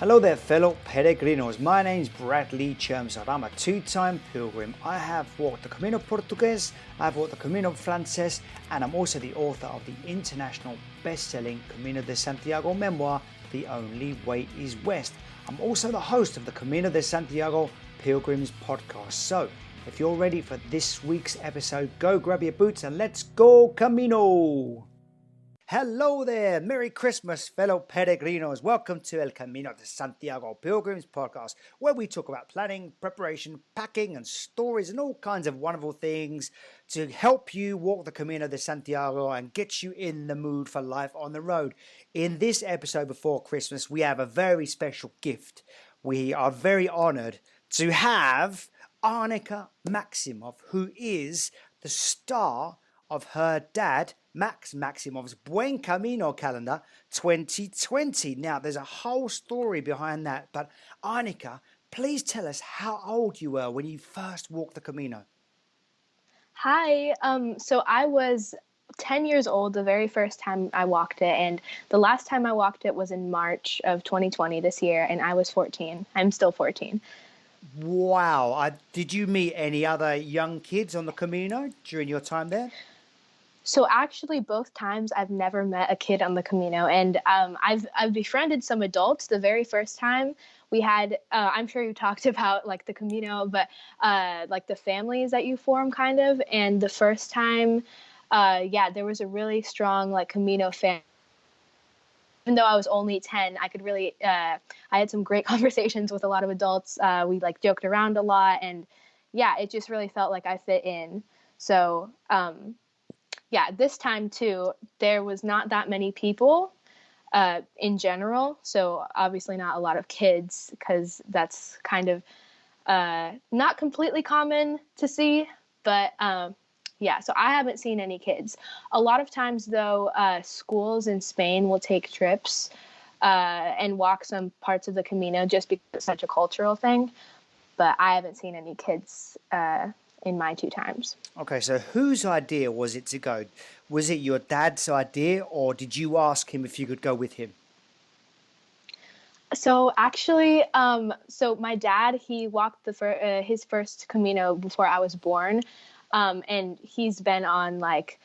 Hello there fellow peregrinos, my name's Bradley Chermside. I'm a two-time pilgrim. I have walked the Camino Portuguese, I've walked the Camino Francés, and I'm also the author of the international best-selling Camino de Santiago memoir, The Only Way is West. I'm also the host of the Camino de Santiago Pilgrims podcast. So, if you're ready for this week's episode, go grab your boots and let's go Camino! Hello there, Merry Christmas fellow peregrinos. Welcome to El Camino de Santiago Pilgrims podcast, where we talk about planning, preparation, packing and stories and all kinds of wonderful things to help you walk the Camino de Santiago and get you in the mood for life on the road. In this episode before Christmas, we have a very special gift. We are very honored to have Annika Maximov, who is the star of her dad, Maximov's Buen Camino calendar 2020. Now, there's a whole story behind that, but Annika, please tell us how old you were when you first walked the Camino. Hi, so I was 10 years old the very first time I walked it, and the last time I walked it was in March of 2020 this year, and I was 14. I'm still 14. Wow. Did you meet any other young kids on the Camino during your time there? So actually, both times I've never met a kid on the Camino, and I've befriended some adults. The very first time we had, I'm sure you talked about like the Camino, but like the families that you form, kind of. And the first time, there was a really strong like Camino family. Even though I was only 10, I could really, I had some great conversations with a lot of adults. We like joked around a lot, and yeah, it just really felt like I fit in. So. This time too, there was not that many people in general. So obviously not a lot of kids, because that's kind of not completely common to see. But so I haven't seen any kids. A lot of times though, schools in Spain will take trips and walk some parts of the Camino just because it's such a cultural thing. But I haven't seen any kids in my two times. Okay, so whose idea was it to go? Was it your dad's idea, or did you ask him if you could go with him? So actually, so my dad, he walked his first Camino before I was born, and he's been on like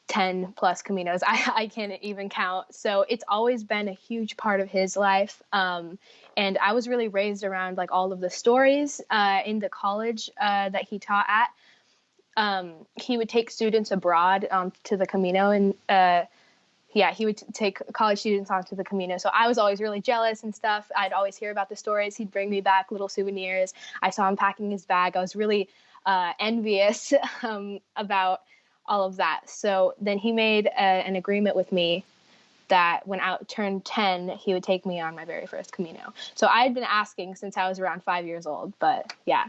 10 plus Caminos. I can't even count. So it's always been a huge part of his life. And I was really raised around like all of the stories in the college that he taught at. He would take students abroad to the Camino, and he would take college students onto the Camino. So I was always really jealous and stuff. I'd always hear about the stories. He'd bring me back little souvenirs. I saw him packing his bag. I was really envious about all of that. So then he made an agreement with me that when I turned 10, he would take me on my very first Camino. So I had been asking since I was around 5 years old, but yeah.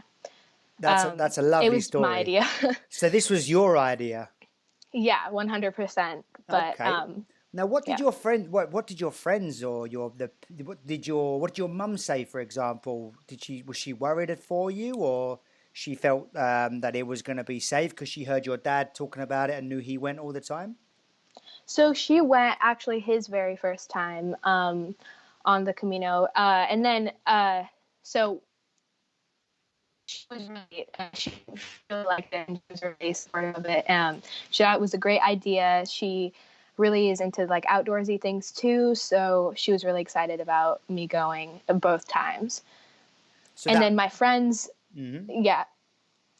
That's a lovely it was story. My idea. So this was your idea? Yeah, 100%. But okay. Now, what did your friend? What did your friends or what did your mum say? For example, was she worried for you, or she felt that it was going to be safe because she heard your dad talking about it and knew he went all the time? So she went actually his very first time on the Camino, and then so she was really she really liked it, and she was really supportive of it. She thought it was a great idea. She really is into like outdoorsy things too, so she was really excited about me going both times. So then my friends,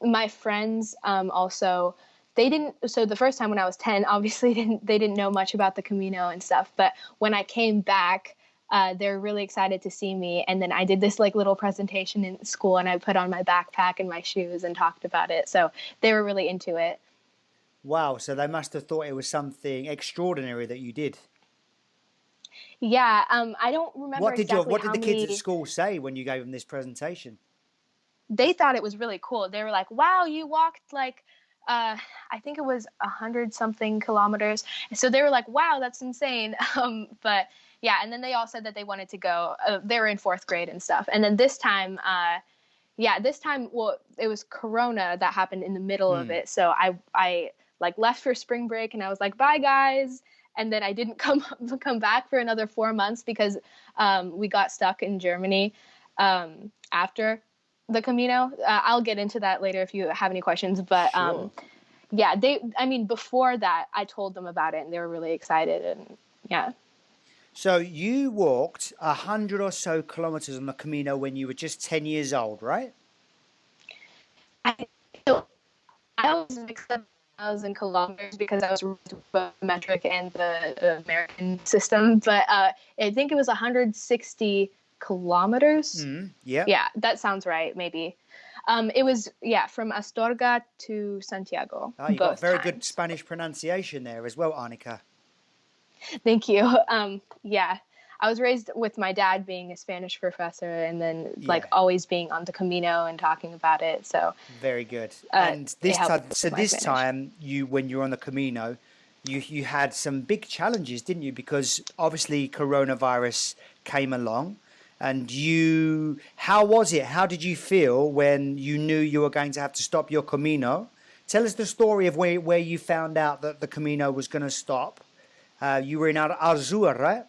my friends also. They didn't. So the first time when I was 10, obviously they didn't know much about the Camino and stuff. But when I came back, they're really excited to see me. And then I did this like little presentation in school, and I put on my backpack and my shoes and talked about it. So they were really into it. Wow. So they must have thought it was something extraordinary that you did. Yeah. I don't remember what did the kids at many... school say when you gave them this presentation? They thought it was really cool. They were like, wow, you walked like, I think it was 100 something kilometers. So they were like, wow, that's insane. But yeah. And then they all said that they wanted to go. They were in 4th grade and stuff. And then this time, well, it was Corona that happened in the middle of it. So I like left for spring break, and I was like, bye guys. and then I didn't come back for another 4 months because we got stuck in Germany after the Camino. I'll get into that later if you have any questions. But Sure. yeah, before that, I told them about it, and they were really excited, and yeah. So you walked 100 or so kilometers on the Camino when you were just 10 years old, right? I, so I always mixed up miles and kilometers because I was raised with both the metric and the American system, but I think it was 160 kilometers. Yeah. Yeah, that sounds right, maybe. It was, yeah, from Astorga to Santiago, Oh, you got both very good times. Spanish pronunciation there as well, Annika. Thank you. Yeah, I was raised with my dad being a Spanish professor, and then like Yeah, always being on the Camino and talking about it. So very good. uh, And it this time, helped so with my this Spanish. time, when you're on the Camino, you had some big challenges, didn't you? Because obviously coronavirus came along, and how was it? How did you feel when you knew you were going to have to stop your Camino? Tell us the story of where you found out that the Camino was going to stop. You were in Arzua, right?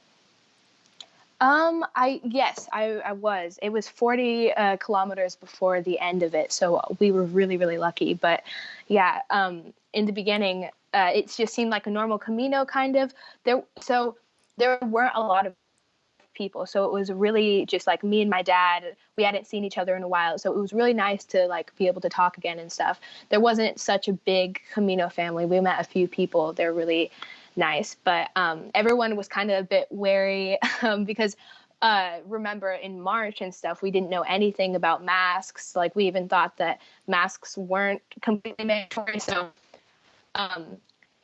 I was. It was 40 kilometers before the end of it, so we were really really lucky. But yeah, in the beginning, it just seemed like a normal Camino kind of. There weren't a lot of people, so it was really just like me and my dad. We hadn't seen each other in a while, so it was really nice to like be able to talk again and stuff. There wasn't such a big Camino family. We met a few people. They're really nice, but everyone was kind of a bit wary because remember in March and stuff, we didn't know anything about masks. Like we even thought that masks weren't completely mandatory. So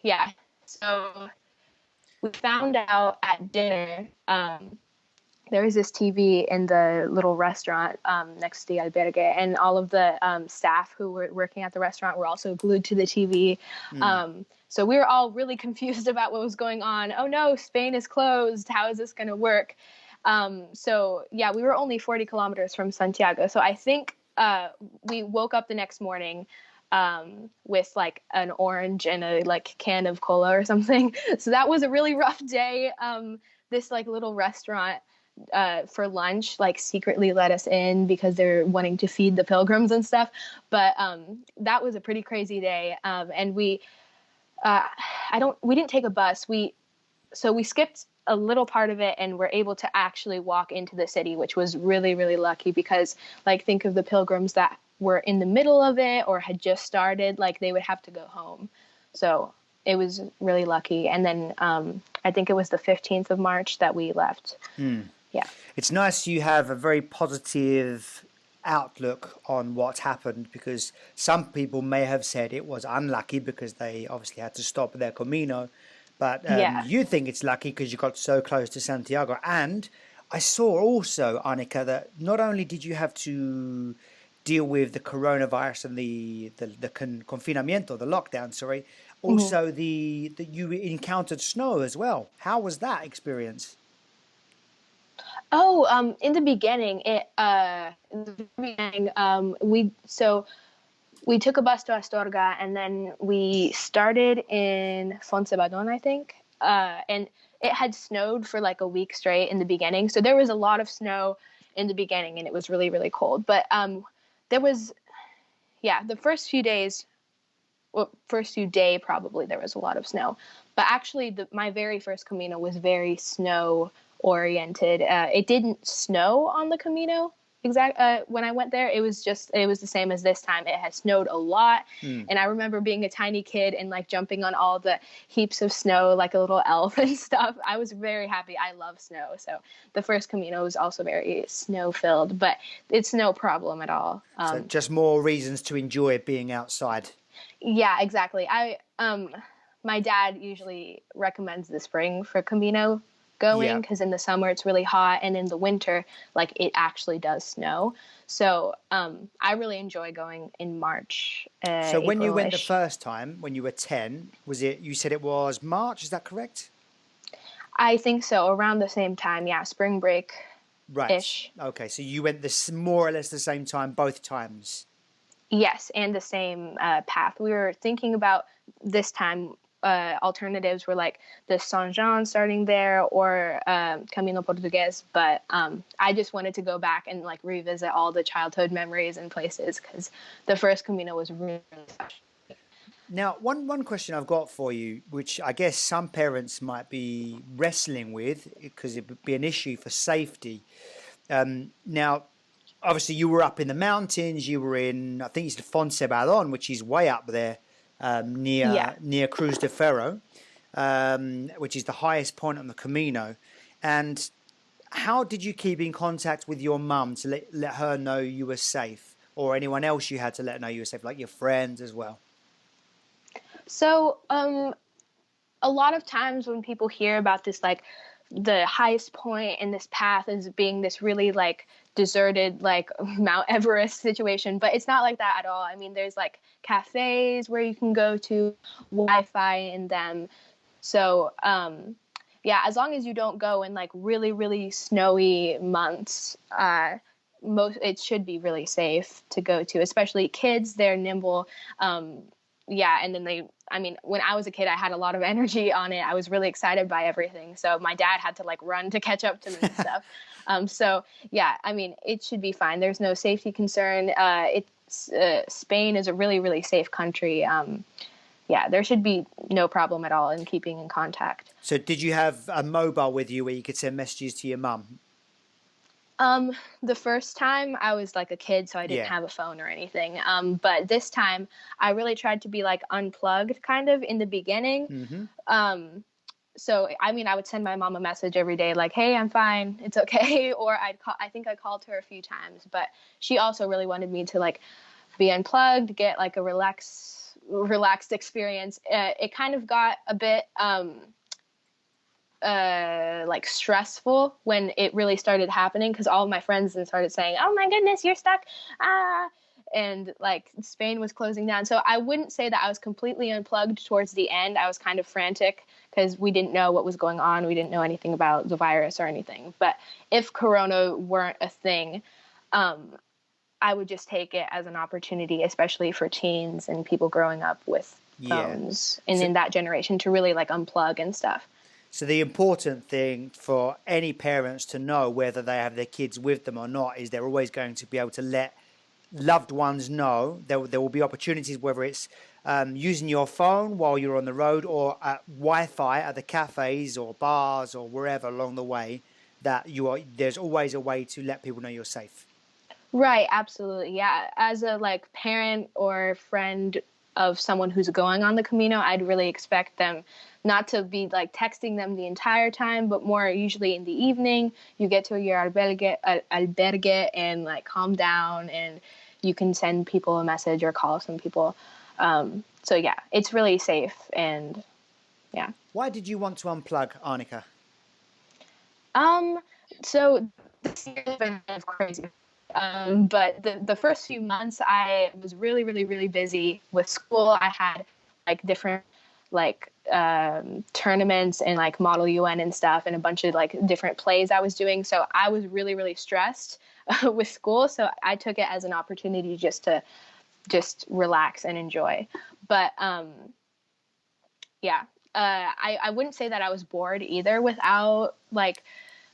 yeah, so we found out at dinner. There was this TV in the little restaurant next to the albergue, and all of the staff who were working at the restaurant were also glued to the TV. So we were all really confused about what was going on. Oh no, Spain is closed. How is this going to work? So yeah, we were only 40 kilometers from Santiago. So I think we woke up the next morning with like an orange and a like can of cola or something. So that was a really rough day. This like little restaurant for lunch like secretly let us in because they're wanting to feed the pilgrims and stuff, but that was a pretty crazy day. And we didn't take a bus. We skipped a little part of it and were able to actually walk into the city, which was really really lucky because like think of the pilgrims that were in the middle of it or had just started, like they would have to go home. So it was really lucky. And then I think it was the 15th of March that we left. Yeah. It's nice you have a very positive outlook on what happened, because some people may have said it was unlucky because they obviously had to stop their Camino, but Yeah. you think it's lucky because you got so close to Santiago. And I saw also, Annika, that not only did you have to deal with the coronavirus and the confinamiento, the lockdown, sorry, Mm-hmm. also the you encountered snow as well. How was that experience? Oh, in the beginning, we took a bus to Astorga, and then we started in Fonsebadon, I think. And it had snowed for like a week straight in the beginning, so there was a lot of snow in the beginning, and it was really really cold. But there was, yeah, the first few days, well, first few day probably there was a lot of snow, but actually my very first Camino was very snow oriented. It didn't snow on the Camino when I went there. It was the same as this time. It had snowed a lot, and I remember being a tiny kid and like jumping on all the heaps of snow like a little elf and stuff. I was very happy. I love snow, so the first Camino was also very snow filled, but it's no problem at all. So just more reasons to enjoy being outside. Yeah, exactly. My dad usually recommends the spring for Camino going Yeah. because in the summer it's really hot, and in the winter, like it actually does snow. So I really enjoy going in March, So when you went the April-ish. first time, when you were 10, was it, you said it was March, is that correct? I think so, around the same time. Yeah, spring break-ish. Right. Okay, so you went this more or less the same time both times. Yes, and the same path. We were thinking about this time alternatives were like the Saint Jean starting there or Camino Portuguese. But I just wanted to go back and like revisit all the childhood memories and places because the first Camino was really, really special. Now, one question I've got for you, which I guess some parents might be wrestling with because it would be an issue for safety. Now, obviously, you were up in the mountains. You were in, I think it's Fonsebaron, which is way up there, Yeah. near Cruz de Ferro, which is the highest point on the Camino. And how did you keep in contact with your mum to let her know you were safe, or anyone else you had to let know you were safe, like your friends as well? So a lot of times when people hear about this, like the highest point in this path is being this really like deserted, like Mount Everest situation, but it's not like that at all. I mean, there's like cafes where you can go to, Wi-Fi in them. So, yeah, as long as you don't go in like really, really snowy months, it should be really safe to go to, especially kids. They're nimble. Yeah, and then I mean, when I was a kid, I had a lot of energy on it. I was really excited by everything. So my dad had to like run to catch up to me and stuff. So yeah, I mean, it should be fine. There's no safety concern. Spain is a really, really safe country. Yeah, there should be no problem at all in keeping in contact. So did you have a mobile with you where you could send messages to your mum? The first time I was like a kid, so I didn't Yeah. have a phone or anything. But this time I really tried to be like unplugged kind of in the beginning. Mm-hmm. So, I mean, I would send my mom a message every day, like, hey, I'm fine. It's okay. Or I think I called her a few times, but she also really wanted me to like be unplugged, get like a relaxed experience. It kind of got a bit, like stressful when it really started happening because all of my friends then started saying, oh my goodness, you're stuck, and like Spain was closing down. So I wouldn't say that I was completely unplugged towards the end. I was kind of frantic because we didn't know what was going on. We didn't know anything about the virus or anything. But if corona weren't a thing, I would just take it as an opportunity, especially for teens and people growing up with Yeah. phones and in that generation, to really like unplug and stuff. So the important thing for any parents to know, whether they have their kids with them or not, is they're always going to be able to let loved ones know. There will be opportunities, whether it's using your phone while you're on the road or Wi-Fi at the cafes or bars or wherever along the way, that there's always a way to let people know you're safe. Right, absolutely. Yeah, as a like parent or friend of someone who's going on the Camino, I'd really expect them not to be like texting them the entire time, but more usually in the evening. You get to your albergue and like calm down, and you can send people a message or call some people. So yeah, it's really safe, and yeah. Why did you want to unplug, Annika? So this year's been kind of crazy. But the first few months I was really, really, really busy with school. I had like different like tournaments and like Model UN and stuff and a bunch of like different plays I was doing. So I was really, really stressed with school. So I took it as an opportunity just relax and enjoy. But yeah, I wouldn't say that I was bored either without like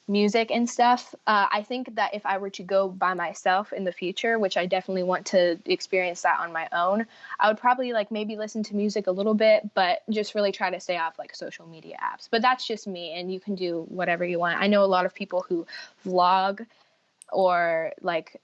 music and stuff. I think that if I were to go by myself in the future, which I definitely want to experience that on my own, I would probably like maybe listen to music a little bit, but just really try to stay off like social media apps. But that's just me, and you can do whatever you want. I know a lot of people who vlog or like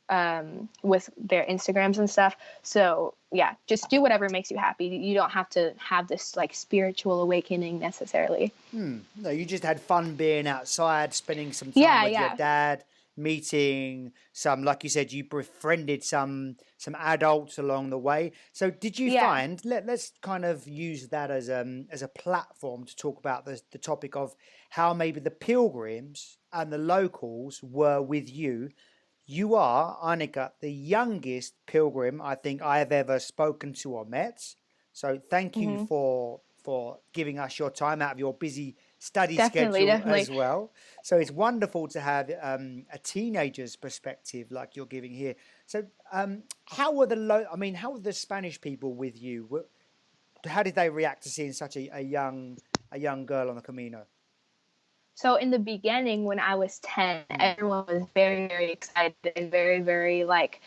with their Instagrams and stuff. So yeah, just do whatever makes you happy. You don't have to have this like spiritual awakening necessarily. No, you just had fun being outside, spending some time Yeah, with your yeah. dad, meeting some, like you said, you befriended some adults along the way. So did you Yeah. find, let's kind of use that as a platform to talk about the topic of how maybe the pilgrims and the locals were with you. You are, Annika, the youngest pilgrim I think I have ever spoken to or met. So thank you Hmm. for giving us your time out of your busy study Definitely, schedule definitely. as well. So it's wonderful to have a teenager's perspective like you're giving here. So how were how were the Spanish people with you? how did they react to seeing such a young girl on the Camino? So in the beginning, when I was 10, everyone was very, very excited and very, very like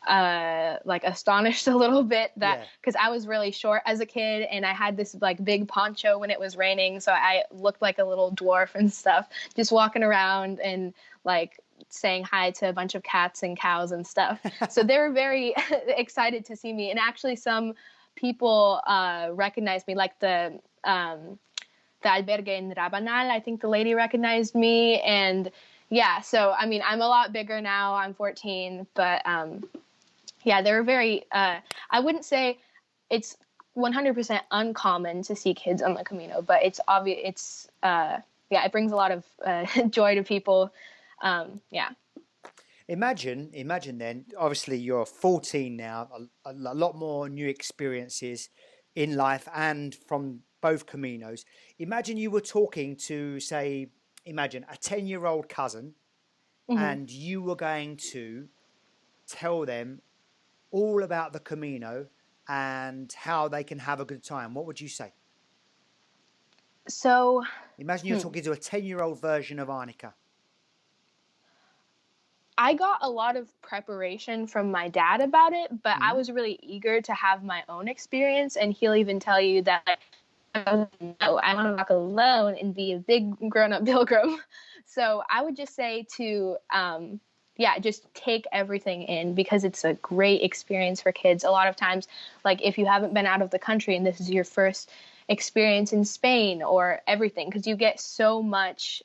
astonished a little bit that because I was really short as a kid and I had this like big poncho when it was raining, so I looked like a little dwarf and stuff, just walking around and like saying hi to a bunch of cats and cows and stuff. So they were very excited to see me, and actually some people recognized me, like the albergue in Rabanal. I think the lady recognized me, and yeah. So I mean, I'm a lot bigger now. I'm 14, but yeah, they were very. I wouldn't say it's 100% uncommon to see kids on the Camino, but it's obvious. It's yeah, it brings a lot of joy to people. Yeah. Imagine then, obviously you're 14 now, a lot more new experiences in life and from both Caminos. Imagine you were talking to, say, imagine a 10-year-old cousin, and you were going to tell them all about the Camino and how they can have a good time. What would you say? So imagine you're talking to a 10-year-old version of Annika. I got a lot of preparation from my dad about it, but I was really eager to have my own experience. And he'll even tell you that, like, I want to walk alone and be a big grown-up pilgrim. So I would just say to, just take everything in, because it's a great experience for kids. A lot of times, like if you haven't been out of the country and this is your first experience in Spain or everything, because you get so much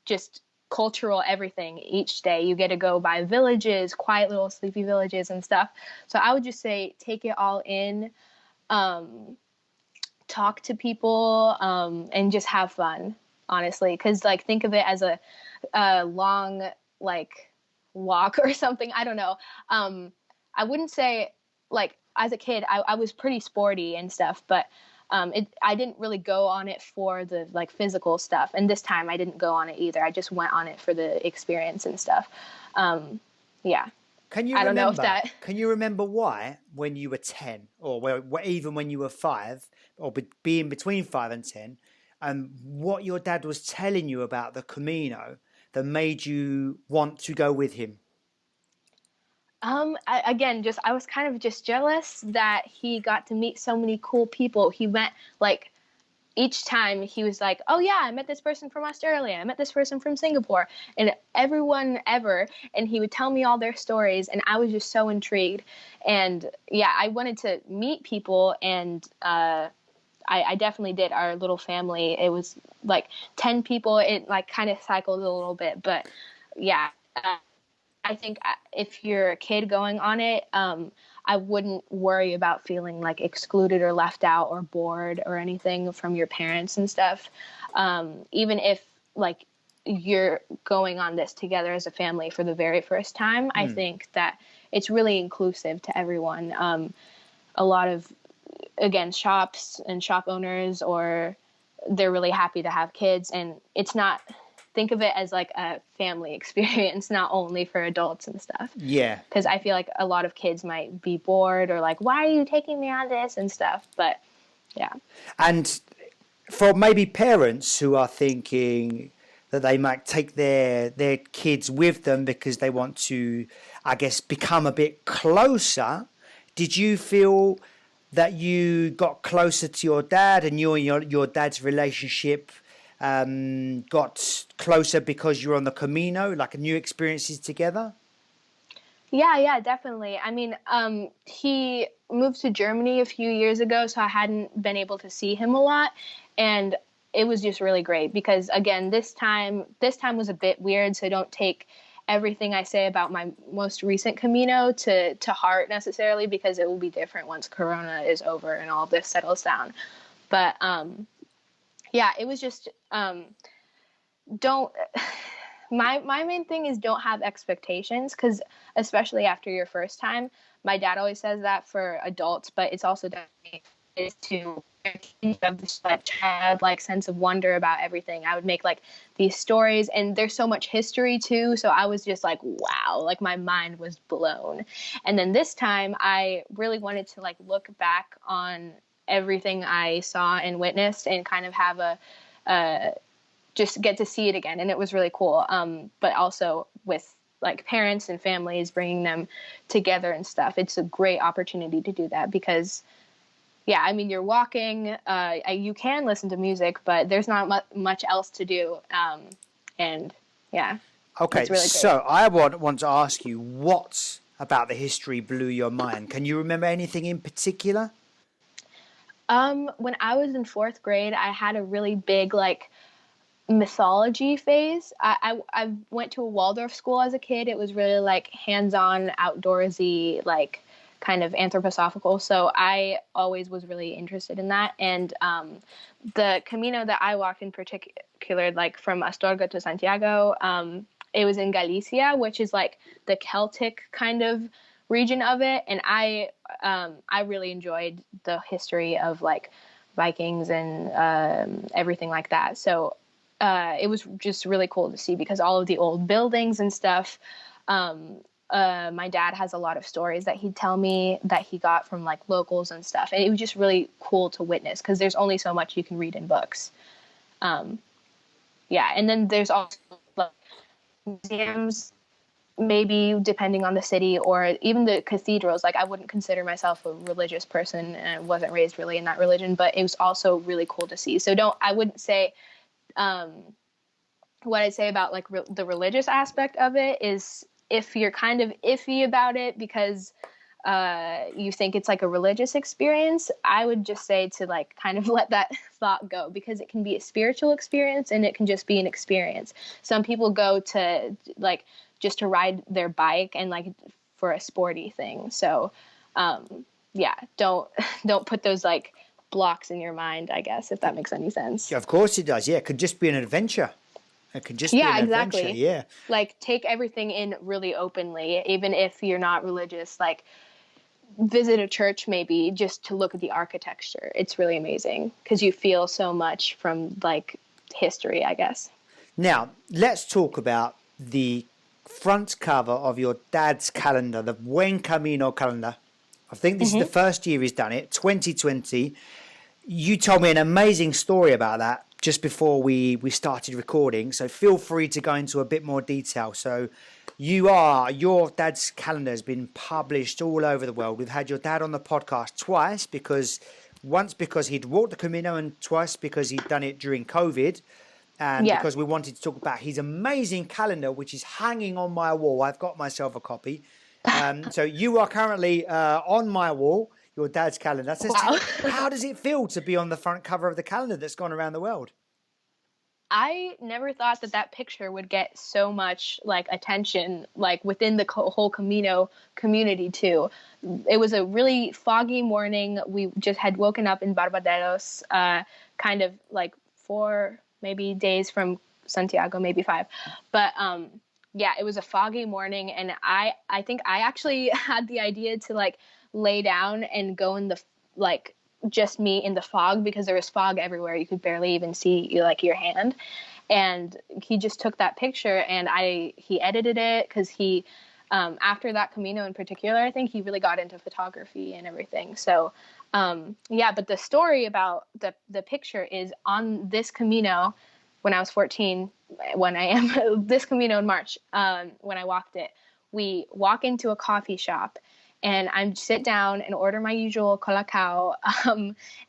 just cultural everything each day. You get to go by villages, quiet little sleepy villages and stuff. So I would just say take it all in, talk to people, and just have fun, honestly. Because like think of it as a long like walk or something. I don't know. I wouldn't say, like, as a kid I was pretty sporty and stuff, but I didn't really go on it for the like physical stuff. And this time I didn't go on it either. I just went on it for the experience and stuff. Yeah. Can you remember why, when you were 10, or even when you were 5, or being between 5 and 10, what your dad was telling you about the Camino that made you want to go with him? I was kind of just jealous that he got to meet so many cool people. He went, like, each time he was like, oh yeah, I met this person from Australia, I met this person from Singapore, and everyone ever, and he would tell me all their stories, and I was just so intrigued. And yeah, I wanted to meet people, and I definitely did. Our little family, it was like 10 people. It like kind of cycled a little bit, but yeah, I think if you're a kid going on it, I wouldn't worry about feeling like excluded or left out or bored or anything from your parents and stuff. Even if like you're going on this together as a family for the very first time, I think that it's really inclusive to everyone. A lot of, again, shops and shop owners, or they're really happy to have kids, and it's not, think of it as like a family experience, not only for adults and stuff. Yeah. Because I feel like a lot of kids might be bored or like, why are you taking me on this and stuff? But yeah. And for maybe parents who are thinking that they might take their kids with them because they want to, I guess, become a bit closer, did you feel that you got closer to your dad, and you and your dad's relationship got closer because you're on the Camino, like new experiences together? Yeah, definitely. I mean, he moved to Germany a few years ago, so I hadn't been able to see him a lot, and it was just really great because, again, this time was a bit weird, so don't take everything I say about my most recent Camino to heart necessarily, because it will be different once Corona is over and all this settles down. But yeah, it was just don't. My main thing is don't have expectations, because especially after your first time, my dad always says that for adults, but it's also definitely is to have this like childlike sense of wonder about everything. I would make like these stories, and there's so much history too, so I was just like, wow, like my mind was blown. And then this time I really wanted to like look back on everything I saw and witnessed and kind of have just get to see it again. And it was really cool. But also with like parents and families, bringing them together and stuff. It's a great opportunity to do that because, yeah, I mean, you're walking, you can listen to music, but there's not much else to do. And yeah. Okay, really so I want to ask you, what about the history blew your mind? Can you remember anything in particular? When I was in 4th grade, I had a really big like mythology phase. I went to a Waldorf school as a kid. It was really like hands-on, outdoorsy, like kind of anthroposophical. So I always was really interested in that. And the Camino that I walked in particular, like from Astorga to Santiago, it was in Galicia, which is like the Celtic kind of region of it. And I really enjoyed the history of like Vikings and everything like that. So it was just really cool to see because all of the old buildings and stuff. My dad has a lot of stories that he'd tell me that he got from like locals and stuff. And it was just really cool to witness because there's only so much you can read in books. Yeah. And then there's also like museums, maybe depending on the city or even the cathedrals. Like I wouldn't consider myself a religious person and I wasn't raised really in that religion, but it was also really cool to see. So I wouldn't say, what I'd say about like the religious aspect of it is if you're kind of iffy about it because you think it's like a religious experience, I would just say to like kind of let that thought go because it can be a spiritual experience and it can just be an experience. Some people go to like just to ride their bike and like for a sporty thing. So yeah, don't put those like blocks in your mind, I guess, if that makes any sense. Yeah, of course it does. Yeah, it could just be an adventure. It could just be an adventure. Exactly. Yeah. Like take everything in really openly, even if you're not religious, like visit a church maybe just to look at the architecture. It's really amazing because you feel so much from like history, I guess. Now, let's talk about the front cover of your dad's calendar, the Buen Camino calendar. I think this is the first year he's done it, 2020. You told me an amazing story about that just before we started recording, so feel free to go into a bit more detail. So your dad's calendar has been published all over the world. We've had your dad on the podcast twice once because he'd walked the Camino and twice because he'd done it during COVID. And because we wanted to talk about his amazing calendar, which is hanging on my wall. I've got myself a copy. So you are currently on my wall, your dad's calendar. So wow. How does it feel to be on the front cover of the calendar that's gone around the world? I never thought that picture would get so much like attention, like within the whole Camino community too. It was a really foggy morning. We just had woken up in Barbaderos, kind of like 4 maybe days from Santiago, maybe 5. But yeah, it was a foggy morning, and I think I actually had the idea to like lay down and go in the like just me in the fog because there was fog everywhere. You could barely even see like your hand. And he just took that picture and he edited it because he after that Camino in particular, I think he really got into photography and everything. So yeah, but the story about the picture is on this Camino when I was 14, when I am this Camino in March, when I walked it, we walk into a coffee shop and I sit down and order my usual colacao.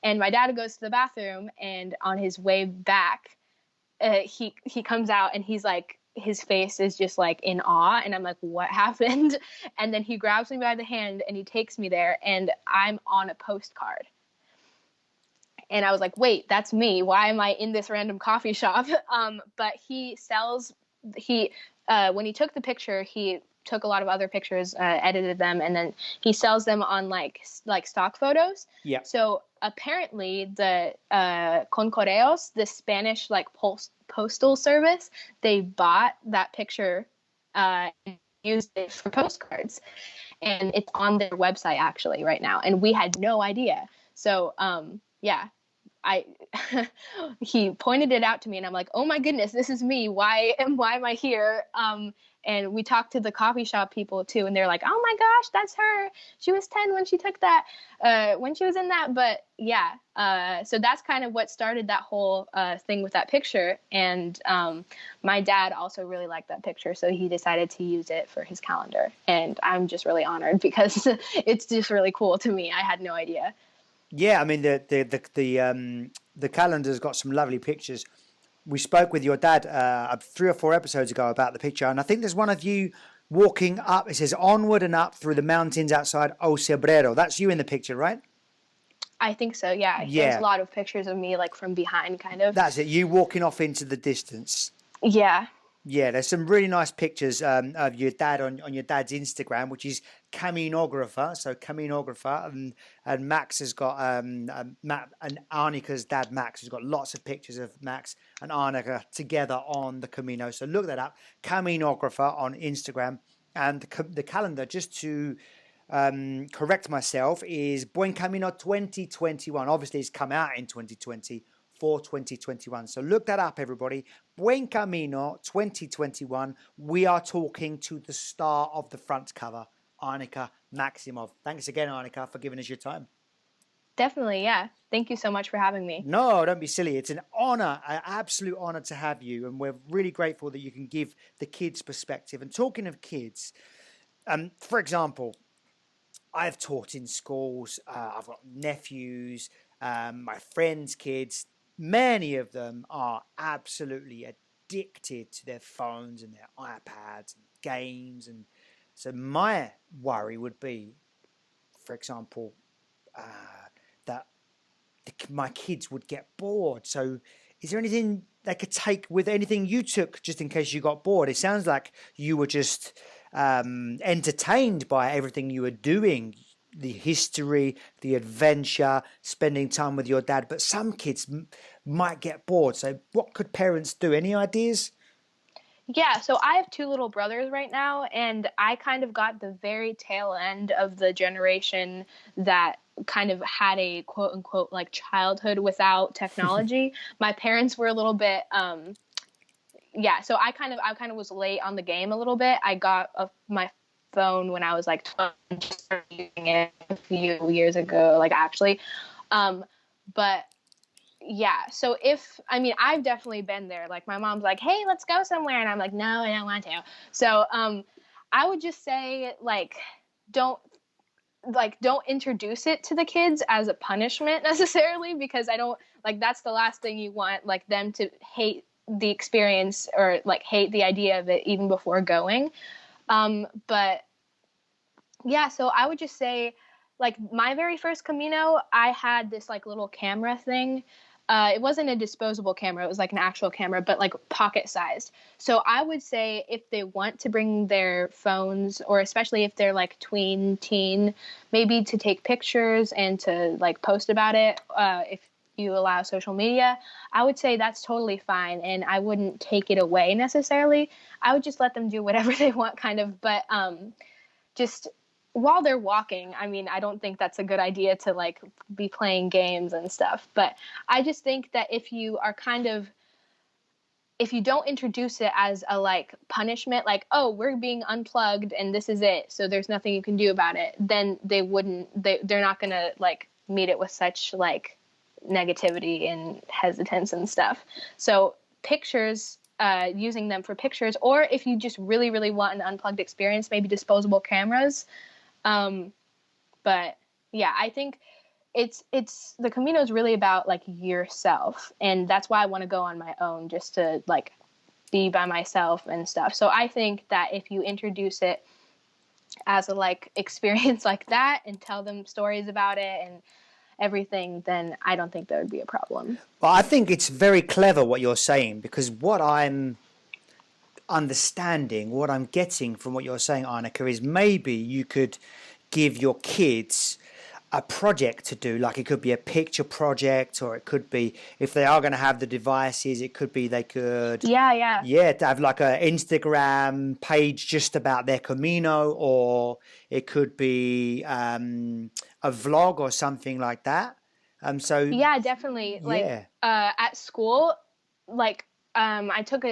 And my dad goes to the bathroom, and on his way back, he comes out and he's like, his face is just like in awe. And I'm like, what happened? And then he grabs me by the hand and he takes me there, and I'm on a postcard. And I was like, wait, that's me. Why am I in this random coffee shop? But when he took the picture, he took a lot of other pictures, edited them, and then he sells them on like stock photos. Yeah. So apparently the Concorreos, the Spanish like postal service, they bought that picture and used it for postcards. And it's on their website actually right now. And we had no idea. So yeah. He pointed it out to me and I'm like, oh my goodness, this is me. Why am I here? And we talked to the coffee shop people too, and they're like, "Oh my gosh, that's her. She was 10 when she took that, when she was in that." But yeah, so that's kind of what started that whole thing with that picture. And my dad also really liked that picture, so he decided to use it for his calendar. And I'm just really honored because it's just really cool to me. I had no idea. Yeah, I mean the calendar's got some lovely pictures. We spoke with your dad 3 or 4 episodes ago about the picture, and I think there's one of you walking up. It says onward and up through the mountains outside O Cebrero. That's you in the picture, right? I think so. Yeah, there's a Yeah, lot of pictures of me like from behind, kind of. that's it. You walking off into the distance. Yeah. Yeah, there's some really nice pictures of your dad on your dad's Instagram, which is Caminographer. So Caminographer, and Max has got Matt and Annika's dad Max has got lots of pictures of Max and Annika together on the Camino. So look that up, Caminographer on Instagram, and the calendar. Just to correct myself, is Buen Camino 2021. Obviously, it's come out in 2020 for 2021. So look that up, everybody. Buen Camino 2021. We are talking to the star of the front cover, Annika Maximov. Thanks again, Annika, for giving us your time. Definitely, yeah. Thank you so much for having me. No, don't be silly. It's an honor, an absolute honor to have you. And we're really grateful that you can give the kids perspective. And talking of kids, for example, I've taught in schools. I've got nephews, my friends' kids. Many of them are absolutely addicted to their phones and their iPads and games. And so my worry would be, for example, that my kids would get bored. So is there anything they could take with anything you took just in case you got bored? It sounds like you were just entertained by everything you were doing, the history, the adventure, spending time with your dad. But some kids might get bored. So what could parents do? Any ideas? Yeah, so I have two little brothers right now, and I kind of got the very tail end of the generation that kind of had a quote unquote like childhood without technology. My parents were a little bit yeah, so I kind of was late on the game a little bit. I got my phone when I was like 12 and just started using it a few years ago, like actually. But yeah, so I've definitely been there. Like my mom's like, "Hey, let's go somewhere." And I'm like, "No, I don't want to." So, I would just say don't don't introduce it to the kids as a punishment necessarily, because I don't like that's the last thing you want, like them to hate the experience or like hate the idea of it even before going. But yeah, so I would just say like my very first Camino, I had this like little camera thing. It wasn't a disposable camera. It was like an actual camera, but like pocket sized. So I would say if they want to bring their phones, or especially if they're like tween, teen, maybe to take pictures and to like post about it, if you allow social media, I would say that's totally fine. And I wouldn't take it away necessarily. I would just let them do whatever they want kind of, but just while they're walking, I mean, I don't think that's a good idea to like be playing games and stuff. But I just think that if you don't introduce it as a like punishment, like, oh, we're being unplugged and this is it, so there's nothing you can do about it, then they're not gonna like meet it with such like negativity and hesitance and stuff. So pictures, using them for pictures, or if you just really, really want an unplugged experience, maybe disposable cameras. But yeah, I think it's the Camino is really about like yourself, and that's why I want to go on my own, just to like be by myself and stuff. So I think that if you introduce it as a like experience like that and tell them stories about it and everything, then I don't think there would be a problem. Well, I think it's very clever what you're saying, because what I'm understanding, what I'm getting from what you're saying, Annika, is maybe you could give your kids a project to do. Like it could be a picture project, or it could be, if they are going to have the devices, it could be they could to have like a Instagram page just about their Camino, or it could be a vlog or something like that. So yeah, definitely. yeah. Like at school, like I took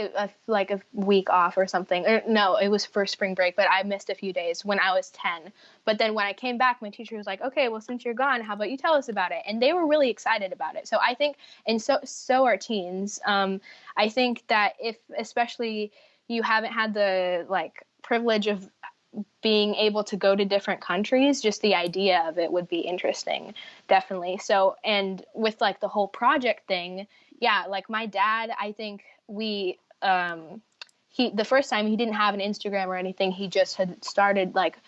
like a week off or something. Or, no, it was for spring break, but I missed a few days when I was 10. But then when I came back, my teacher was like, okay, well, since you're gone, how about you tell us about it? And they were really excited about it. So I think, and so are teens. I think that if, especially you haven't had the like privilege of being able to go to different countries, just the idea of it would be interesting, definitely. So, and with like the whole project thing, yeah, like my dad, I think the first time he didn't have an Instagram or anything, he just had started like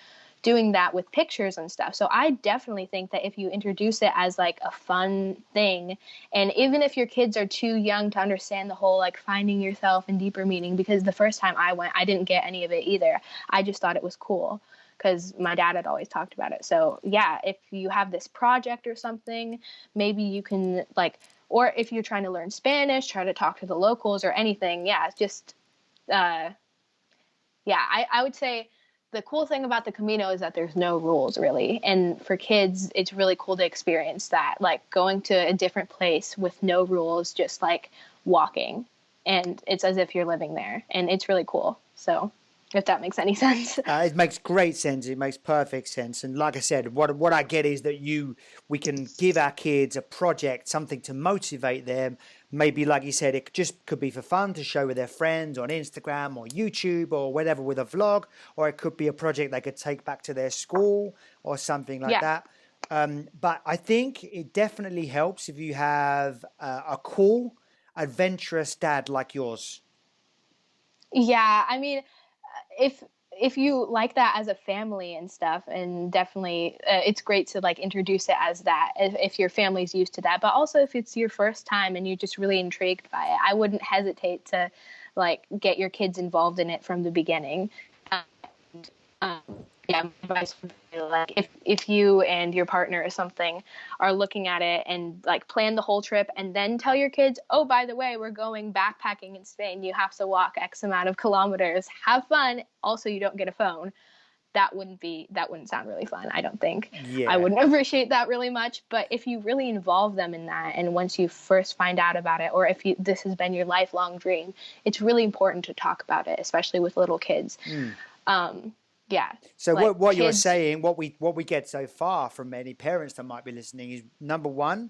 doing that with pictures and stuff. So I definitely think that if you introduce it as like a fun thing, and even if your kids are too young to understand the whole like finding yourself and deeper meaning, because the first time I went, I didn't get any of it either. I just thought it was cool because my dad had always talked about it. So yeah, if you have this project or something, maybe you can like, or if you're trying to learn Spanish, try to talk to the locals or anything. Yeah, just, I would say the cool thing about the Camino is that there's no rules really. And for kids, it's really cool to experience that, like going to a different place with no rules, just like walking. And it's as if you're living there. And it's really cool. So if that makes any sense. It makes great sense. It makes perfect sense. And like I said, what I get is that we can give our kids a project, something to motivate them. Maybe, like you said, it just could be for fun to show with their friends on Instagram or YouTube or whatever with a vlog, or it could be a project they could take back to their school or something like Yeah. that. But I think it definitely helps if you have a cool, adventurous dad like yours. Yeah. I mean, if if you like that as a family and stuff, and definitely it's great to like introduce it as that if your family's used to that. But also if it's your first time and you're just really intrigued by it, I wouldn't hesitate to like get your kids involved in it from the beginning. um, yeah, my advice would be like if you and your partner or something are looking at it and like plan the whole trip and then tell your kids, oh, by the way, we're going backpacking in Spain. You have to walk X amount of kilometers. Have fun. Also, you don't get a phone. That wouldn't sound really fun. I don't think. I Yeah. wouldn't appreciate that really much. But if you really involve them in that, and once you first find out about it, or if this has been your lifelong dream, it's really important to talk about it, especially with little kids. Mm. Um, yeah, So like what you're kids. saying, what we get so far from many parents that might be listening is number one,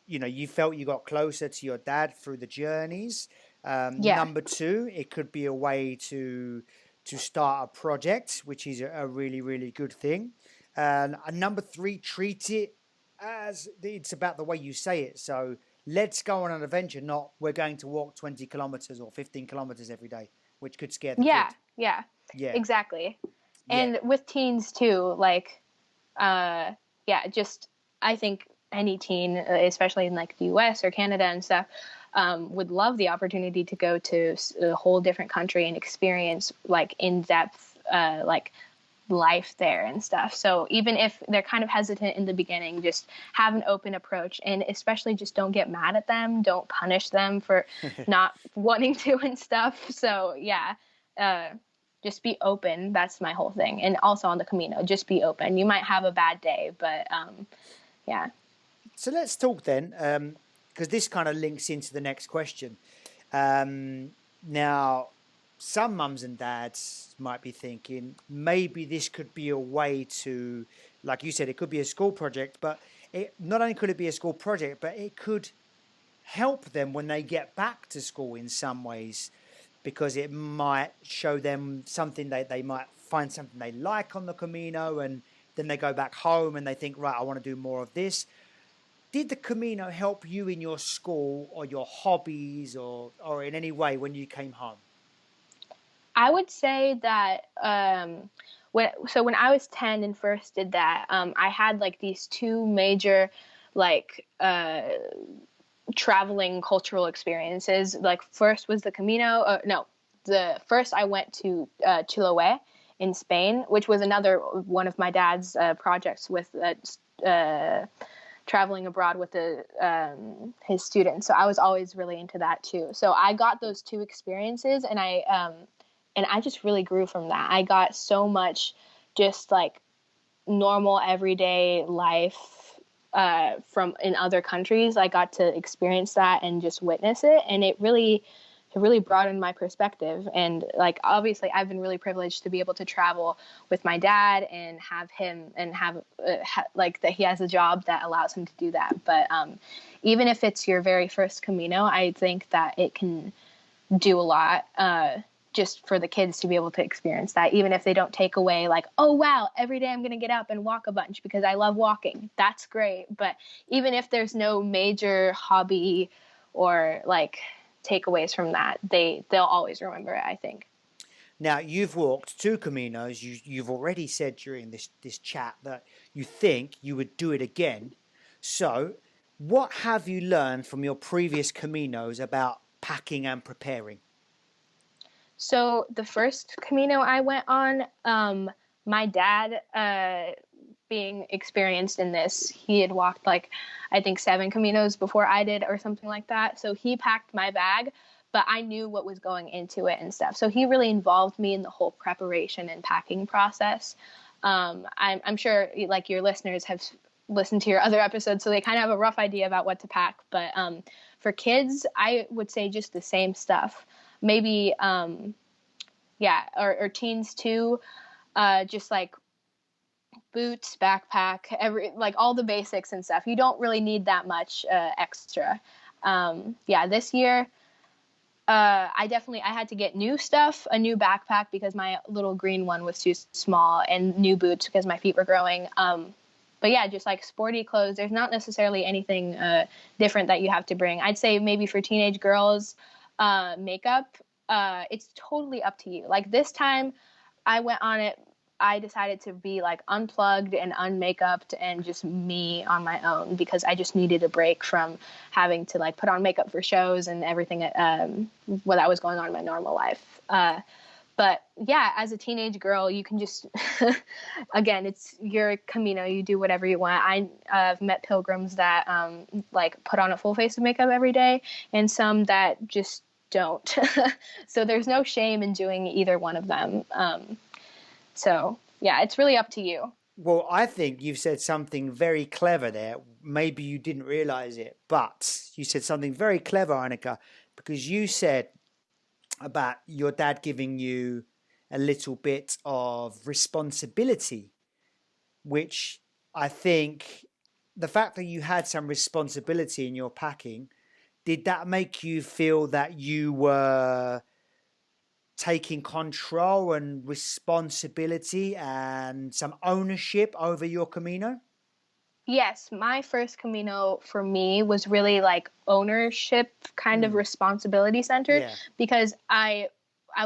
you felt you got closer to your dad through the journeys. Yeah, Number two, it could be a way to start a project, which is a really really good thing. And number three, treat it as it's about the way you say it. So let's go on an adventure, not we're going to walk 20 kilometers or 15 kilometers every day, which could scare the yeah, kid. yeah, Yeah, exactly. yeah. And with teens too, like, uh, yeah, just I think any teen, especially in like the U.S. or Canada and stuff, would love the opportunity to go to a whole different country and experience like in depth, like life there and stuff. So even if they're kind of hesitant in the beginning, just have an open approach, and especially just don't get mad at them. Don't punish them for not wanting to and stuff. So yeah, uh, just be open. That's my whole thing. And also on the Camino, just be open. You might have a bad day, but yeah. So let's talk then, because this kind of links into the next question. Now, some mums and dads might be thinking maybe this could be a way to, like you said, it could be a school project, but not only could it be a school project, but it could help them when they get back to school in some ways, because it might show them something that they might find something they like on the Camino, and then they go back home and they think, right, I want to do more of this. Did the Camino help you in your school or your hobbies or in any way when you came home? I would say that when I was 10 and first did that, I had like these two major like traveling cultural experiences. Like first was the Camino. No, the first I went to Chiloé in Spain, which was another one of my dad's projects with traveling abroad with his students. So I was always really into that too. So I got those two experiences, and I just really grew from that. I got so much just like normal everyday life from in other countries. I got to experience that and just witness it, and it really really broadened my perspective. And like, obviously I've been really privileged to be able to travel with my dad and have him and have like that he has a job that allows him to do that. But even if it's your very first Camino, I think that it can do a lot just for the kids to be able to experience that, even if they don't take away like, oh, wow, every day I'm going to get up and walk a bunch because I love walking. That's great. But even if there's no major hobby or like takeaways from that, they'll always remember it, I think. Now, you've walked 2 Caminos. You've already said during this chat that you think you would do it again. So, what have you learned from your previous Caminos about packing and preparing? So the first Camino I went on, my dad, being experienced in this, he had walked like, I think 7 Caminos before I did or something like that. So he packed my bag, but I knew what was going into it and stuff. So he really involved me in the whole preparation and packing process. I'm sure like your listeners have listened to your other episodes, so they kind of have a rough idea about what to pack. But for kids, I would say just the same stuff. Maybe, or teens too, just like boots, backpack, like all the basics and stuff. You don't really need that much extra. This year, I had to get new stuff, a new backpack because my little green one was too small, and new boots because my feet were growing. But yeah, just like sporty clothes. There's not necessarily anything different that you have to bring. I'd say maybe for teenage girls, makeup, it's totally up to you. Like this time I went on it, I decided to be like unplugged and unmakeuped and just me on my own because I just needed a break from having to like put on makeup for shows and everything what that was going on in my normal life. But yeah, as a teenage girl, you can just, again, it's your Camino. You do whatever you want. I've met pilgrims that like put on a full face of makeup every day, and some that just don't. So there's no shame in doing either one of them. So yeah, it's really up to you. Well, I think you've said something very clever there. Maybe you didn't realize it, but you said something very clever, Annika, because you said about your dad giving you a little bit of responsibility, which I think the fact that you had some responsibility in your packing, did that make you feel that you were taking control and responsibility and some ownership over your Camino? Yes, my first Camino for me was really like ownership, kind of responsibility centered, Yeah. because I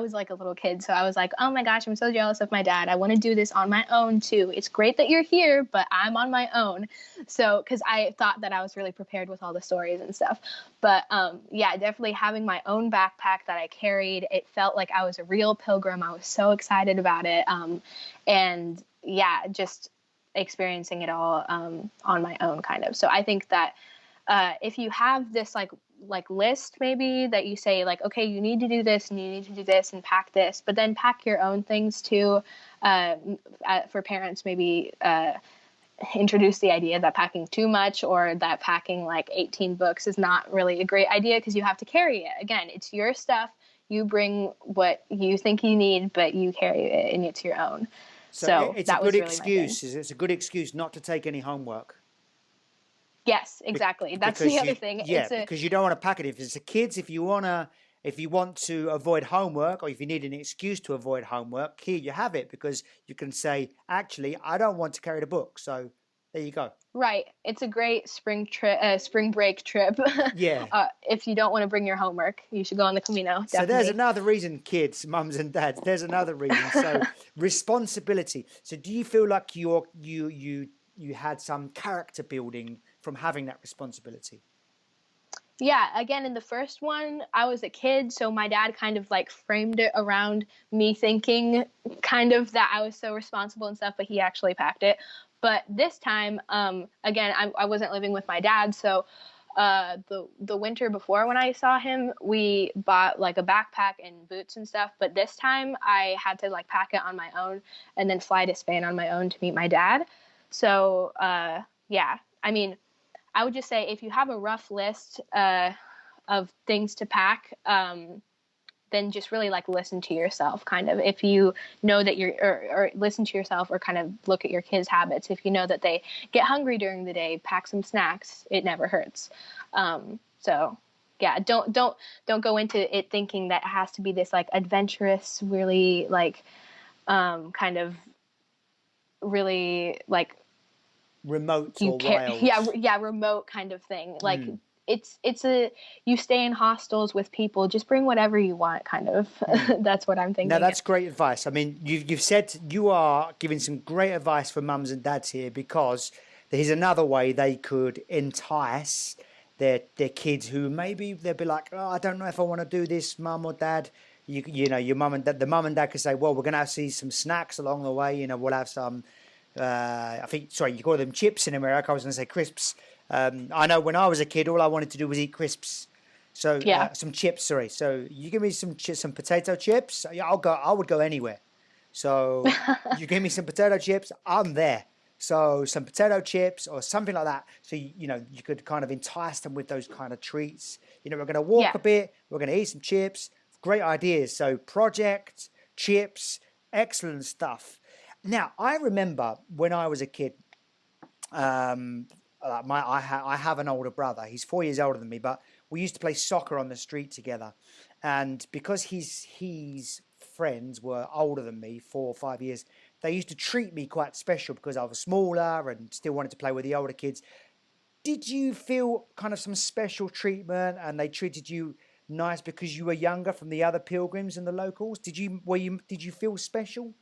was like a little kid, so I was like, oh my gosh, I'm so jealous of my dad. I want to do this on my own too. It's great that you're here, but I'm on my own. So, because I thought that I was really prepared with all the stories and stuff. But yeah, definitely having my own backpack that I carried, it felt like I was a real pilgrim. I was so excited about it. And yeah, just experiencing it all on my own kind of. So I think that if you have this like list maybe that you say like, okay, you need to do this and you need to do this and pack this, but then pack your own things too. For parents, maybe introduce the idea that packing too much or that packing like 18 books is not really a great idea because you have to carry it. Again, it's your stuff. You bring what you think you need, but you carry it and it's your own. So It's a that good was really my thing. excuse. It's a good excuse not to take any homework. Yes, exactly. That's the Because other thing. because you don't want to pack it. If it's the kids, if you want to avoid homework, or if you need an excuse to avoid homework, here you have it, because you can say, actually, I don't want to carry the book. So there you go. Right. It's a great spring break trip. Yeah. If you don't want to bring your homework, you should go on the Camino. Definitely. So there's another reason, kids, mums and dads. There's another reason. So responsibility. So do you feel like you had some character building from having that responsibility? Yeah, again, in the first one, I was a kid, so my dad kind of like framed it around me thinking kind of that I was so responsible and stuff, but he actually packed it. But this time, again, I wasn't living with my dad, so the winter before when I saw him, we bought like a backpack and boots and stuff. But this time, I had to like pack it on my own and then fly to Spain on my own to meet my dad. So yeah, I mean, I would just say if you have a rough list of things to pack, then just really like listen to yourself kind of. If you know that or listen to yourself, or kind of look at your kids' habits. If you know that they get hungry during the day, pack some snacks. It never hurts. So yeah, don't go into it thinking that it has to be this like adventurous, really like kind of really like Remote you or care. wild. Yeah, remote kind of thing. Like it's a, you stay in hostels with people, just bring whatever you want kind of. That's what I'm thinking. Now, that's great advice. I mean, you've said you are giving some great advice for mums and dads here, because there's another way they could entice their kids who maybe they'll be like, oh, I don't know if I want to do this, mum or dad. You know, your mum and dad, the mum and dad could say, well, we're going to have to see some snacks along the way. You know, we'll have some, I think, sorry, you call them chips in America. I was going to say crisps. I know when I was a kid, all I wanted to do was eat crisps. So some chips, sorry. So you give me some potato chips. Yeah, I would go anywhere. So you give me some potato chips, I'm there. So some potato chips or something like that. So you know, you could kind of entice them with those kind of treats. You know, we're going to walk a bit. We're going to eat some chips. Great ideas. So project, chips, excellent stuff. Now I remember when I was a kid. I have an older brother. He's 4 years older than me, but we used to play soccer on the street together. And because his friends were older than me, 4 or 5 years, they used to treat me quite special because I was smaller and still wanted to play with the older kids. Did you feel kind of some special treatment, and they treated you nice because you were younger from the other pilgrims and the locals? Did you feel special?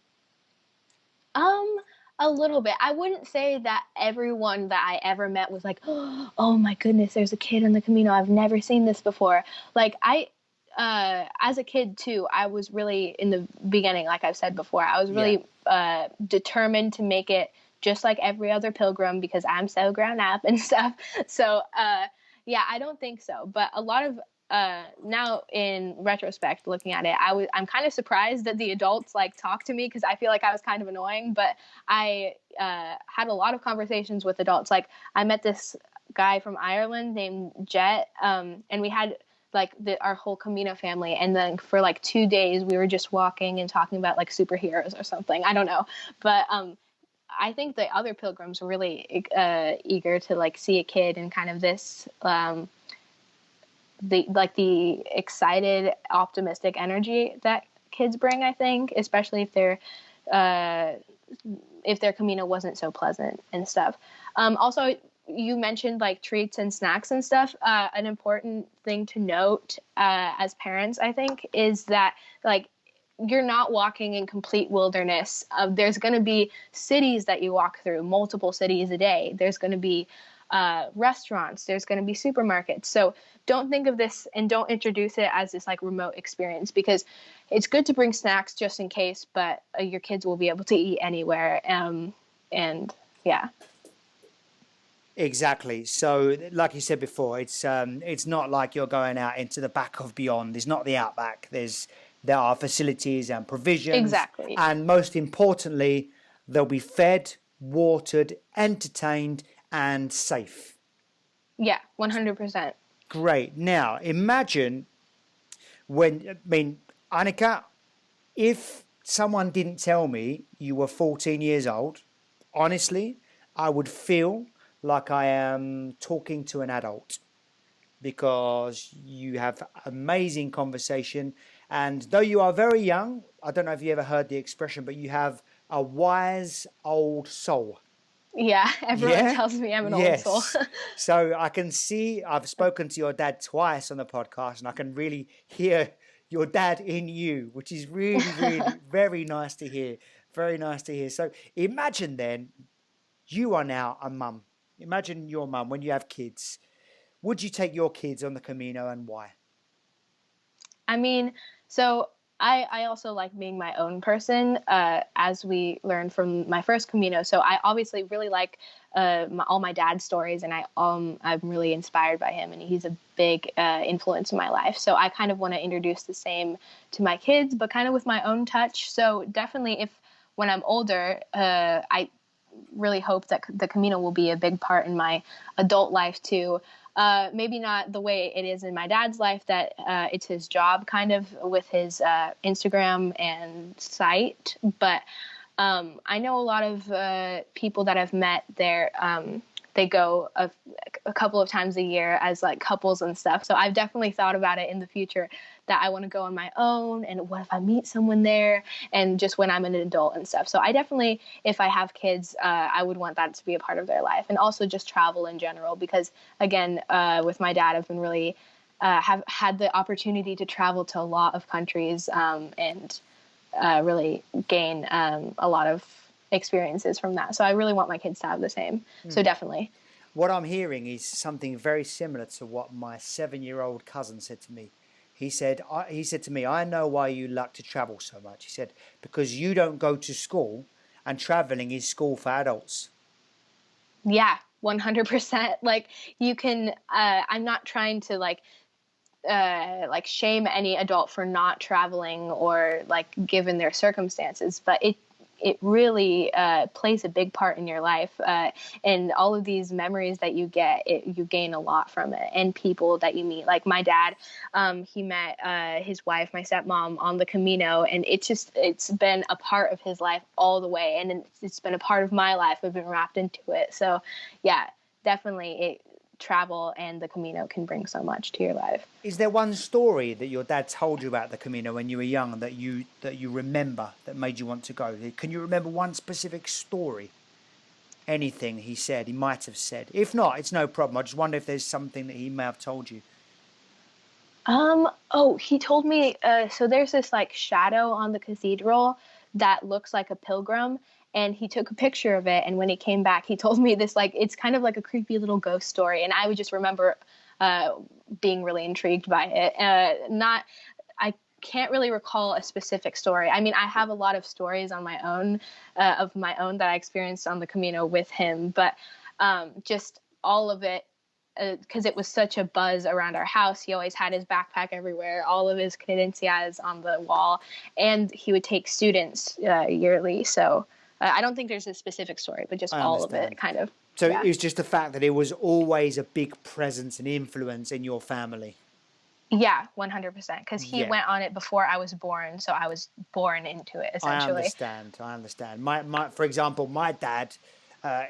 A little bit. I wouldn't say that everyone that I ever met was like, oh my goodness, there's a kid in the Camino. I've never seen this before. Like as a kid too, I was really, in the beginning, like I've said before, I was really determined to make it just like every other pilgrim, because I'm so grown up and stuff. So yeah, I don't think so. But a lot of now in retrospect, looking at it, I'm kind of surprised that the adults like talk to me, because I feel like I was kind of annoying. But I had a lot of conversations with adults. Like I met this guy from Ireland named Jet, and we had like our whole Camino family, and then for like 2 days we were just walking and talking about like superheroes or something. I don't know, but I think the other pilgrims were really eager to like see a kid, and kind of this the excited, optimistic energy that kids bring, I think, especially if their Camino wasn't so pleasant and stuff. Also, you mentioned like treats and snacks and stuff. An important thing to note as parents, I think, is that like you're not walking in complete wilderness. There's going to be cities that you walk through, multiple cities a day. There's going to be restaurants, there's going to be supermarkets. So don't think of this and don't introduce it as this like remote experience, because it's good to bring snacks just in case, but your kids will be able to eat anywhere. And yeah. Exactly. So, like you said before, it's not like you're going out into the back of beyond. It's not the outback. There are facilities and provisions. Exactly. And most importantly, they'll be fed, watered, entertained, and safe. Yeah, 100%. Great. Now, imagine Annika, if someone didn't tell me you were 14 years old, honestly, I would feel like I am talking to an adult, because you have amazing conversation. And though you are very young, I don't know if you ever heard the expression, but you have a wise old soul. Yeah, everyone tells me I'm an old soul. So I can see, I've spoken to your dad twice on the podcast, and I can really hear your dad in you, which is really, really very nice to hear. Very nice to hear. So imagine then, you are now a mum. Imagine your mum when you have kids. Would you take your kids on the Camino, and why? I mean, so I also like being my own person, as we learned from my first Camino. So I obviously really like all my dad's stories, and I'm really inspired by him, and he's a big influence in my life. So I kind of want to introduce the same to my kids, but kind of with my own touch. So definitely, if when I'm older, I really hope that the Camino will be a big part in my adult life too. maybe not the way it is in my dad's life, that it's his job kind of with his Instagram and site. But I know a lot of people that I've met there. They go a couple of times a year as like couples and stuff. So I've definitely thought about it in the future that I want to go on my own, and what if I meet someone there, and just when I'm an adult and stuff. So I definitely, if I have kids, I would want that to be a part of their life, and also just travel in general, because again, with my dad, I've been really have had the opportunity to travel to a lot of countries and really gain a lot of experiences from that. So I really want my kids to have the same. So definitely. What I'm hearing is something very similar to what my 7-year-old cousin said to me. He said to me, I know why you like to travel so much. He said, because you don't go to school, and traveling is school for adults. Yeah, 100%. Like, you can, I'm not trying to like shame any adult for not traveling or like given their circumstances, but it really plays a big part in your life, and all of these memories that you get, you gain a lot from it, and people that you meet. Like my dad, he met his wife, my stepmom, on the Camino, and it's been a part of his life all the way, and it's been a part of my life. I've been wrapped into it. So yeah, definitely travel and the Camino can bring so much to your life. Is there one story that your dad told you about the Camino when you were young that you remember that made you want to go? Can you remember one specific story? Anything he said, he might have said. If not, it's no problem. I just wonder if there's something that he may have told you. He told me, so there's this like shadow on the cathedral that looks like a pilgrim, and he took a picture of it, and when he came back, he told me this, like, it's kind of like a creepy little ghost story, and I would just remember being really intrigued by it. I can't really recall a specific story. I mean, I have a lot of stories on my own, that I experienced on the Camino with him, but just all of it, because it was such a buzz around our house. He always had his backpack everywhere, all of his credencials on the wall, and he would take students yearly. So I don't think there's a specific story, but just all of it, kind of. So yeah. It was just the fact that it was always a big presence and influence in your family. Yeah, 100%. Because he went on it before I was born, so I was born into it, essentially. I understand. For example, my dad,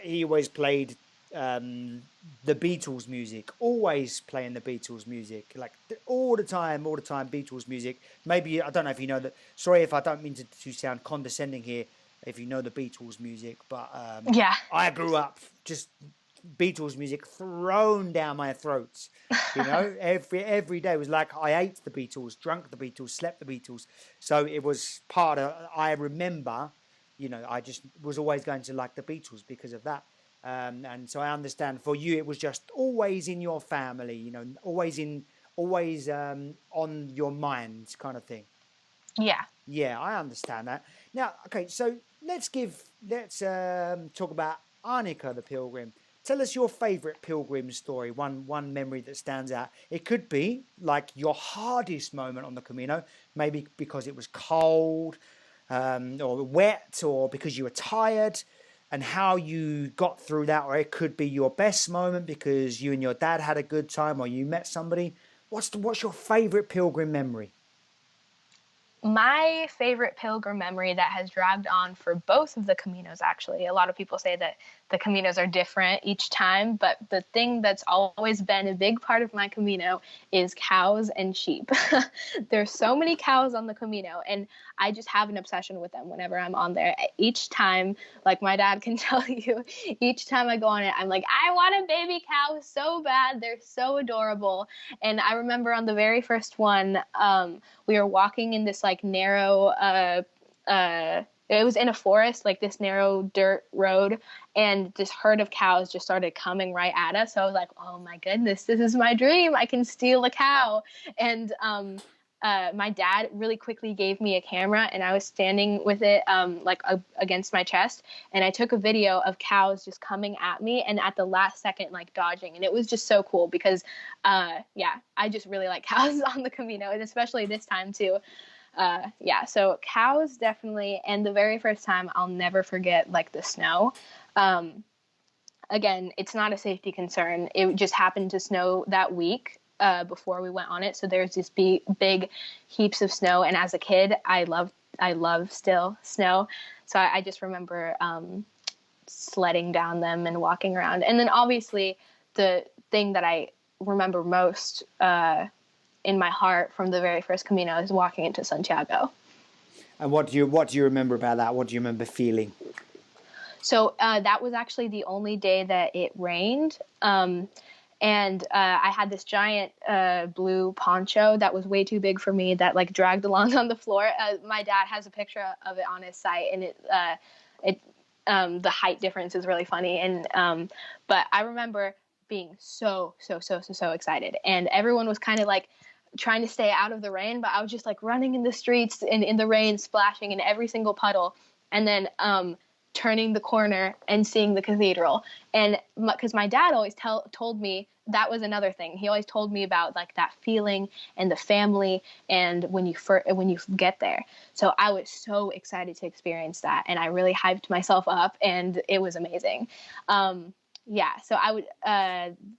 he always played the Beatles music, always playing the Beatles music, like all the time, Beatles music. Maybe, I don't know if you know that, sorry if I don't mean to sound condescending here, if you know the Beatles music, but I grew up just Beatles music thrown down my throat, every day. It was like I ate the Beatles, drank the Beatles, slept the Beatles. So it was part of, I remember, I just was always going to like the Beatles because of that. And so I understand for you, it was just always in your family, always on your mind kind of thing. Yeah. Yeah, I understand that. Now, okay, so let's talk about Annika the Pilgrim. Tell us your favourite pilgrim story, one memory that stands out. It could be like your hardest moment on the Camino, maybe because it was cold or wet, or because you were tired, and how you got through that. Or it could be your best moment because you and your dad had a good time, or you met somebody. What's your favourite pilgrim memory? My favorite pilgrim memory that has dragged on for both of the Caminos, actually. A lot of people say that the Caminos are different each time, but the thing that's always been a big part of my Camino is cows and sheep. There's so many cows on the Camino, and I just have an obsession with them whenever I'm on there. Each time, like my dad can tell you, each time I go on it, I'm like, I want a baby cow so bad. They're so adorable. And I remember on the very first one, we were walking in this like narrow, it was in a forest, like this narrow dirt road, and this herd of cows just started coming right at us. So I was like, oh my goodness, this is my dream. I can steal a cow. And my dad really quickly gave me a camera, and I was standing with it against my chest, and I took a video of cows just coming at me, and at the last second, like dodging. And it was just so cool because, I just really like cows on the Camino, and especially this time too. So cows definitely. And the very first time, I'll never forget, like the snow. again, it's not a safety concern. It just happened to snow that week before we went on it. So there's this big heaps of snow. And as a kid, I love still snow. So I just remember sledding down them and walking around. And then obviously the thing that I remember most in my heart from the very first Camino is walking into Santiago. And what do you remember about that? What do you remember feeling? So that was actually the only day that it rained. And I had this giant blue poncho that was way too big for me that like dragged along on the floor. My dad has a picture of it on his site, and the height difference is really funny. And but I remember being so excited, and everyone was kind of like trying to stay out of the rain, but I was just like running in the streets and in the rain, splashing in every single puddle, and then turning the corner and seeing the cathedral. And because my dad always told me that was another thing. He always told me about like that feeling and the family and when you get there. So I was so excited to experience that, and I really hyped myself up, and it was amazing. Yeah, so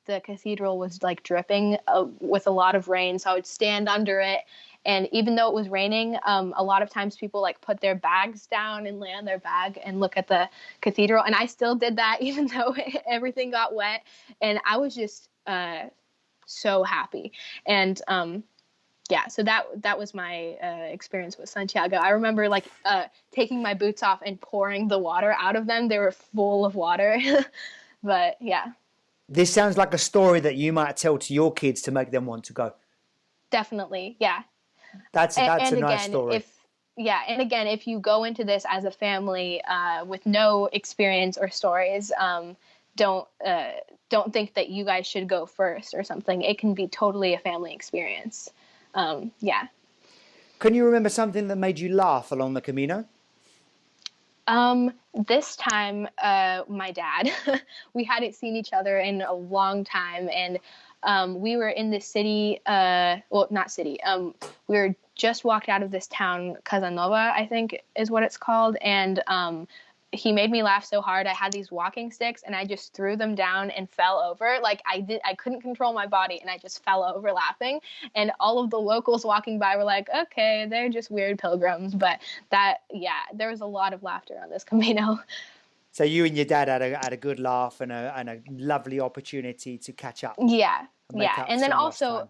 the cathedral was like dripping with a lot of rain, so I would stand under it. And even though it was raining, a lot of times people like put their bags down and lay on their bag and look at the cathedral. And I still did that even though everything got wet. And I was just so happy. And yeah, so that was my experience with Santiago. I remember like taking my boots off and pouring the water out of them. They were full of water. But yeah. This sounds like a story that you might tell to your kids to make them want to go. Definitely, yeah. That's a nice story. And again, if you go into this as a family with no experience or stories, don't think that you guys should go first or something. It can be totally a family experience. Yeah. Can you remember something that made you laugh along the Camino? This time, my dad, we hadn't seen each other in a long time, and we were in this city, well, not city, we were just walked out of this town, Casanova, I think is what it's called, and he made me laugh so hard. I had these walking sticks, and I just threw them down and fell over. Like I couldn't control my body, and I just fell over laughing. And all of the locals walking by were like, okay, they're just weird pilgrims. But there was a lot of laughter on this Camino. So you and your dad had a good laugh and a lovely opportunity to catch up. Yeah. And then also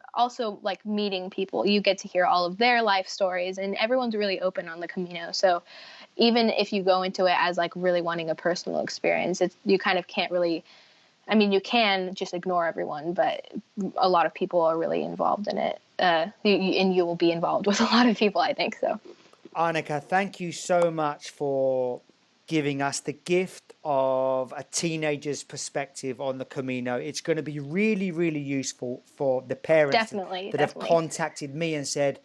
like meeting people, you get to hear all of their life stories, and everyone's really open on the Camino. So even if you go into it as like really wanting a personal experience, you kind of can't really, I mean, you can just ignore everyone, but a lot of people are really involved in it. And you will be involved with a lot of people, I think so. Annika, thank you so much for giving us the gift of a teenager's perspective on the Camino. It's going to be really, really useful for the parents that have contacted me and said,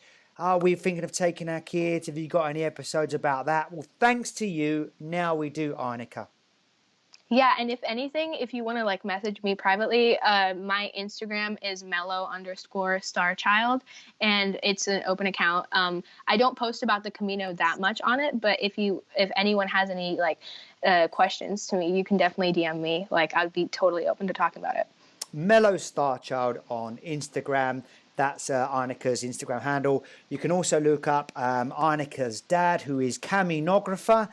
we're thinking of taking our kids. Have you got any episodes about that? Well, thanks to you, now we do, Annika. Yeah, and if anything, if you want to like message me privately, my Instagram is mellow_starchild, and it's an open account. I don't post about the Camino that much on it, but if anyone has any like questions to me, you can definitely DM me. Like I'd be totally open to talking about it. Mellow Starchild on Instagram. That's Annika's Instagram handle. You can also look up Annika's dad, who is Caminographer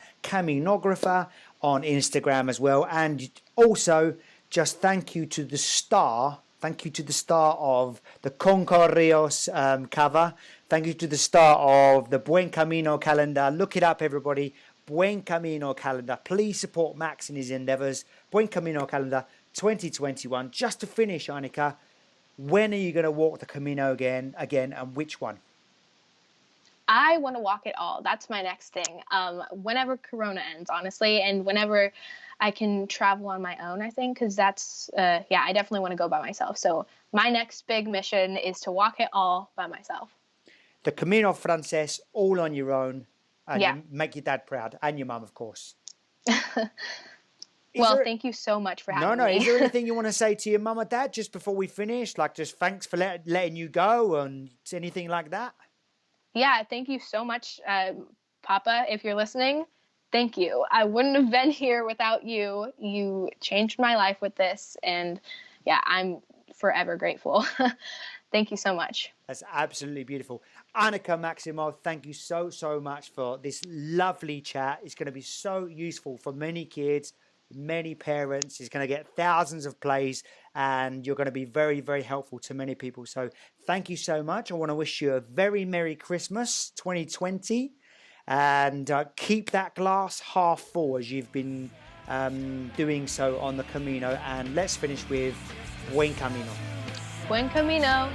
on Instagram as well. And also, just thank you to the star of the Concorrios cover. Thank you to the star of the Buen Camino calendar. Look it up, everybody. Buen Camino calendar. Please support Max in his endeavors. Buen Camino calendar 2021. Just to finish, Annika, when are you going to walk the Camino again, and which one? I want to walk it all. That's my next thing. Whenever Corona ends, honestly, and whenever I can travel on my own, I think, because that's, I definitely want to go by myself. So my next big mission is to walk it all by myself. The Camino Frances, all on your own, and you make your dad proud, and your mum, of course. Thank you so much for having me. Is there anything you want to say to your mum or dad just before we finish? Like, just thanks for letting you go and anything like that? Yeah, thank you so much, Papa, if you're listening. Thank you. I wouldn't have been here without you. You changed my life with this. And yeah, I'm forever grateful. Thank you so much. That's absolutely beautiful. Annika, Maximov, thank you so, so much for this lovely chat. It's going to be so useful for many kids, many parents. It's going to get thousands of plays and you're going to be very, very helpful to many people. So thank you so much. I want to wish you a very Merry Christmas 2020 and keep that glass half full as you've been doing so on the Camino. And let's finish with Buen Camino. Buen Camino.